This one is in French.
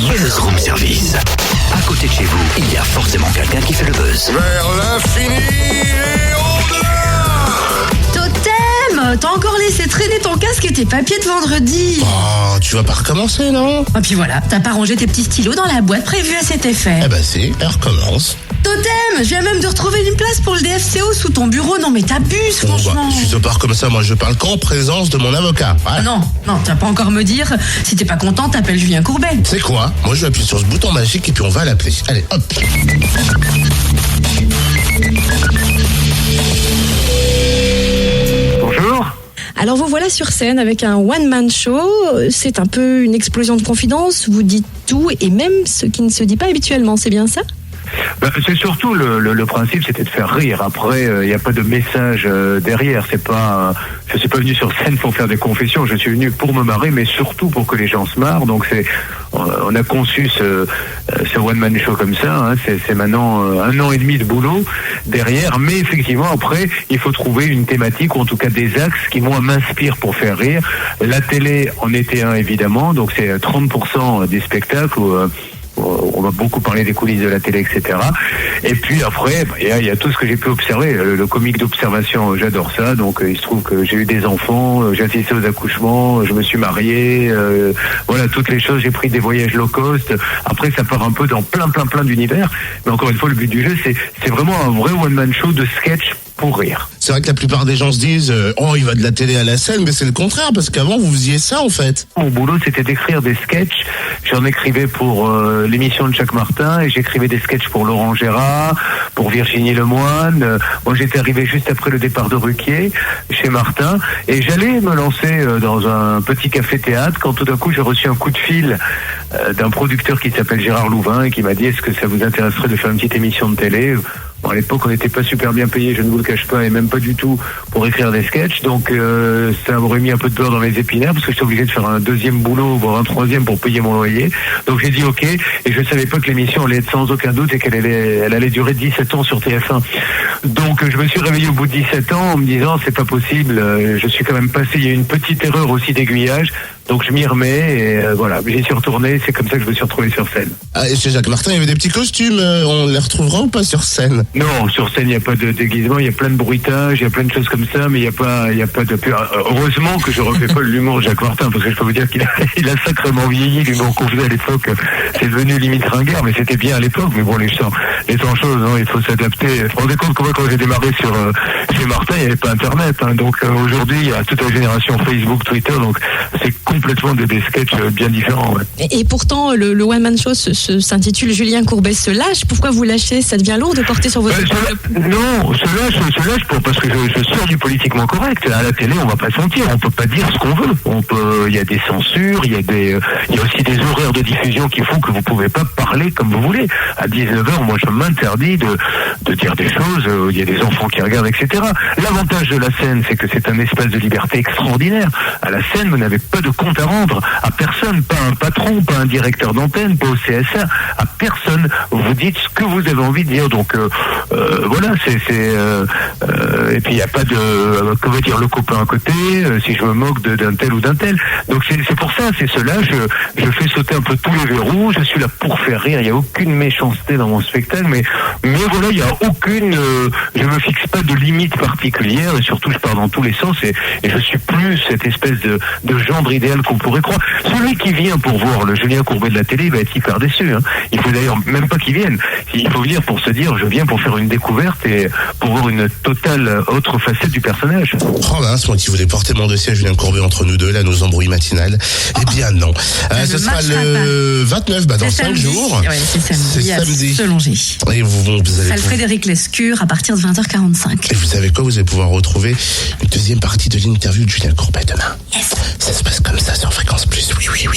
Buzz Room Service. À côté de chez vous, il y a forcément quelqu'un qui fait le buzz. Vers l'infini et au-delà. Totem, t'as encore laissé traîner ton casque et tes papiers de vendredi. Oh, tu vas pas recommencer, non? Et puis voilà, t'as pas rangé tes petits stylos dans la boîte prévue à cet effet. Eh ben si, elle recommence. Totem, je viens même de retrouver une place pour le DFCO sous ton bureau. Non mais t'abuses, franchement. Tu te parles comme ça, moi je parle qu'en présence de mon avocat. Ouais. Ah non, tu vas pas encore me dire. Si t'es pas content, t'appelles Julien Courbet. C'est quoi? Moi je vais appuyer sur ce bouton magique et puis on va l'appeler. Allez, hop. Bonjour. Alors vous voilà sur scène avec un one-man show. C'est un peu une explosion de confidence. Vous dites tout et même ce qui ne se dit pas habituellement. C'est bien ça ? C'est surtout le principe, c'était de faire rire. Après, il n'y a pas de message derrière. Je suis pas venu sur scène pour faire des confessions. Je suis venu pour me marrer, mais surtout pour que les gens se marrent. Donc on a conçu ce one man show comme ça. Hein. C'est maintenant 1 an et demi de boulot derrière. Mais effectivement, après, il faut trouver une thématique ou en tout cas des axes qui moi m'inspirent pour faire rire. La télé en était un évidemment. Donc c'est 30% des spectacles où on va beaucoup parler des coulisses de la télé, etc. Et puis après, il y a tout ce que j'ai pu observer. Le comique d'observation, j'adore ça. Donc il se trouve que j'ai eu des enfants, j'ai assisté aux accouchements, je me suis marié, voilà, toutes les choses. J'ai pris des voyages low cost. Après, ça part un peu dans plein d'univers. Mais encore une fois, le but du jeu, c'est vraiment un vrai one-man show de sketch pour rire. C'est vrai que la plupart des gens se disent oh, il va de la télé à la scène, mais c'est le contraire, parce qu'avant vous faisiez ça en fait. Mon boulot, c'était d'écrire des sketchs. J'en écrivais pour l'émission de Jacques Martin et j'écrivais des sketchs pour Laurent Gérard, pour Virginie Lemoine. Moi, j'étais arrivé juste après le départ de Ruquier chez Martin et j'allais me lancer dans un petit café-théâtre quand tout d'un coup j'ai reçu un coup de fil d'un producteur qui s'appelle Gérard Louvain et qui m'a dit est-ce que ça vous intéresserait de faire une petite émission de télé? Bon, à l'époque, on n'était pas super bien payé, je ne vous le cache pas, et même pas du tout pour écrire des sketchs. Donc, ça m'aurait mis un peu de beurre dans les épinards parce que j'étais obligé de faire un deuxième boulot, voire un troisième pour payer mon loyer. Donc, j'ai dit OK. Et je ne savais pas que l'émission allait être sans aucun doute et elle allait durer 17 ans sur TF1. Donc, je me suis réveillé au bout de 17 ans en me disant, c'est pas possible. Je suis quand même passé, il y a eu une petite erreur aussi d'aiguillage. Donc, je m'y remets et voilà, j'y suis retourné. C'est comme ça que je me suis retrouvé sur scène. Ah, et chez Jacques Martin, il y avait des petits costumes. On les retrouvera ou pas sur scène? Non, sur scène, il n'y a pas de déguisement, il y a plein de bruitages, il y a plein de choses comme ça, mais il n'y a pas de... Heureusement que je ne refais pas l'humour de Jacques Martin, parce que je peux vous dire qu'il a sacrément vieilli, l'humour qu'on faisait à l'époque. C'est devenu limite ringard, mais c'était bien à l'époque. Mais bon, les temps chaudes, non, il faut s'adapter. Vous vous rendez compte que moi, quand j'ai démarré chez Martin, il n'y avait pas Internet. Hein, donc aujourd'hui, il y a toute la génération Facebook, Twitter, donc c'est complètement des sketchs bien différents. Ouais. Et pourtant, le one-man show s'intitule Julien Courbet se lâche. Pourquoi vous lâchez? Ça devient lourd de porter sur votre... Non, se lâche parce que je sors du politiquement correct. À la télé, on va pas se mentir, on peut pas dire ce qu'on veut. Il y a des censures, il y a aussi des horaires de diffusion qui font que vous pouvez pas parler comme vous voulez. À 19h, moi, je m'interdis de dire des choses, il y a des enfants qui regardent, etc. L'avantage de la scène, c'est que c'est un espace de liberté extraordinaire. À la scène, vous n'avez pas de compte à rendre à personne, pas un patron, pas un directeur d'antenne, pas au CSA, à personne. Vous dites ce que vous avez envie de dire. Donc, voilà, et puis il n'y a pas de, comment dire, le copain à côté, si je me moque d'un tel ou d'un tel. Donc c'est pour ça, c'est cela, je fais sauter un peu tous les verrous, je suis là pour faire rire, il n'y a aucune méchanceté dans mon spectacle, mais voilà, il n'y a aucune, je me fixe pas de limite particulière, et surtout je pars dans tous les sens, et je suis plus cette espèce de genre idéal qu'on pourrait croire. Celui qui vient pour voir le Julien Courbet de la télé, il va être hyper déçu, hein. Il faut d'ailleurs même pas qu'il vienne, il faut venir pour se dire, je viens pour faire une découverte et pour voir une totale autre facette du personnage. Oh mince, moi qui voulais porter mon dossier à Julien Courbet entre nous deux, là, nos embrouilles matinales. Eh bien non. Ce sera le 29, dans 5 jours. Ouais, c'est samedi. Selon G. Et vous allez Salle Frédéric Lescure à partir de 20h45. Et vous savez quoi? Vous allez pouvoir retrouver une deuxième partie de l'interview de Julien Courbet demain. Yes. Ça se passe comme ça sur Fréquence Plus. Oui.